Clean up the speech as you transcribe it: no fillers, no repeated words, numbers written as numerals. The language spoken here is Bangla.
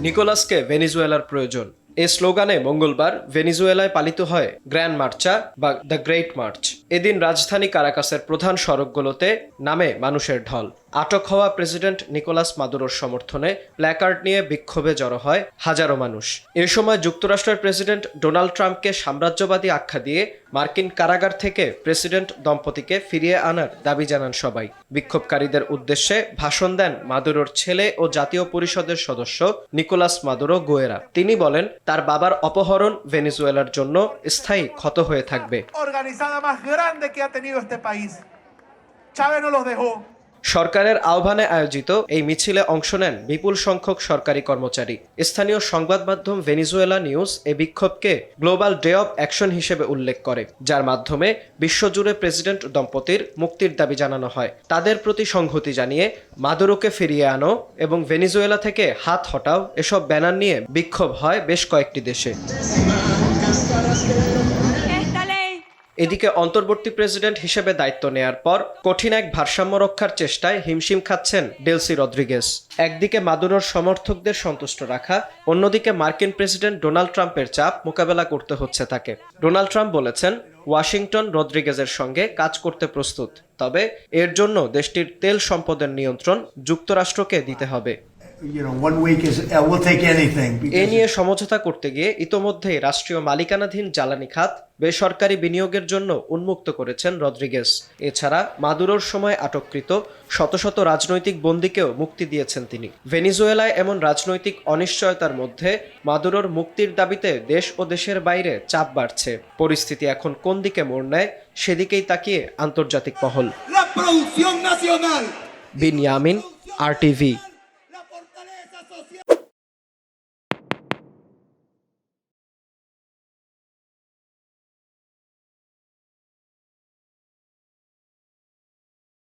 নিকোলাসকে ভেনিজুয়েলার প্রয়োজন। এই স্লোগানে মঙ্গলবার ভেনিজুয়েলায় পালিত হয় গ্র্যান্ড মার্চা বা দ্য গ্রেট মার্চ। এদিন রাজধানী কারাকাসের প্রধান সড়কগুলোতে নামে মানুষের ঢল। আটক হওয়া প্রেসিডেন্ট নিকোলাস মাদুরোর সমর্থনে প্ল্যাকার্ড নিয়ে বিক্ষোভে জড়ো হয় হাজারো মানুষ। এ সময় যুক্তরাষ্ট্রের প্রেসিডেন্ট ডোনাল্ড ট্রাম্পকে সাম্রাজ্যবাদী আখ্যা দিয়ে মার্কিন কারাগার থেকে প্রেসিডেন্ট দম্পতিকে ফিরিয়ে আনার দাবি জানান সবাই। বিক্ষোভকারীদের উদ্দেশ্যে ভাষণ দেন মাদুরোর ছেলে ও জাতীয় পরিষদের সদস্য নিকোলাস মাদুরো গুয়েরা। তিনি বলেন, তার বাবার অপহরণ ভেনিজুয়েলার জন্য স্থায়ী ক্ষত হয়ে থাকবে। সরকারের আহ্বানে আয়োজিত এই মিছিলে অংশ নেন বিপুল সংখ্যক সরকারি কর্মচারী। স্থানীয় সংবাদ মাধ্যম ভেনিজুয়েলা নিউজ এ বিক্ষোভকে গ্লোবাল ডে অব অ্যাকশন হিসেবে উল্লেখ করে, যার মাধ্যমে বিশ্বজুড়ে প্রেসিডেন্ট দম্পতির মুক্তির দাবি জানানো হয়। তাদের প্রতি সংহতি জানিয়ে মাদুরোকে ফিরিয়ে আনো এবং ভেনিজুয়েলা থেকে হাত হটাও এসব ব্যানার নিয়ে বিক্ষোভ হয় বেশ কয়েকটি দেশে। এদিকে অন্তর্বর্তী প্রেসিডেন্ট হিসেবে দায়িত্ব নেয়ার পর কঠিন এক ভারসাম্য রক্ষার চেষ্টায় হিমশিম খাচ্ছেন ডেলসি রদ্রিগেজ। একদিকে মাদুরোর সমর্থকদের সন্তুষ্ট রাখা, অন্যদিকে মার্কিন প্রেসিডেন্ট ডোনাল্ড ট্রাম্পের চাপ মোকাবেলা করতে হচ্ছে তাকে। ডোনাল্ড ট্রাম্প বলেছেন, ওয়াশিংটন রদ্রিগেজের সঙ্গে কাজ করতে প্রস্তুত, তবে এর জন্য দেশটির তেল সম্পদের নিয়ন্ত্রণ যুক্তরাষ্ট্রকে দিতে হবে। এ নিয়ে সমঝোতা করতে গিয়ে ইতোমধ্যেই রাষ্ট্রীয় মালিকানাধীন জ্বালানি খাত বেসরকারি বিনিয়োগের জন্য উন্মুক্ত করেছেন রদ্রিগেজ। এছাড়া মাদুরোর সময় আটককৃত শত শত রাজনৈতিক বন্দীকেও মুক্তি দিয়েছেন তিনি। ভেনিজুয়েলায় এমন রাজনৈতিক অনিশ্চয়তার মধ্যে মাদুরোর মুক্তির দাবিতে দেশ ও দেশের বাইরে চাপ বাড়ছে। পরিস্থিতি এখন কোন দিকে মোড় নেয় সেদিকেই তাকিয়ে আন্তর্জাতিক মহল। বিন ইয়ামিন, RTV।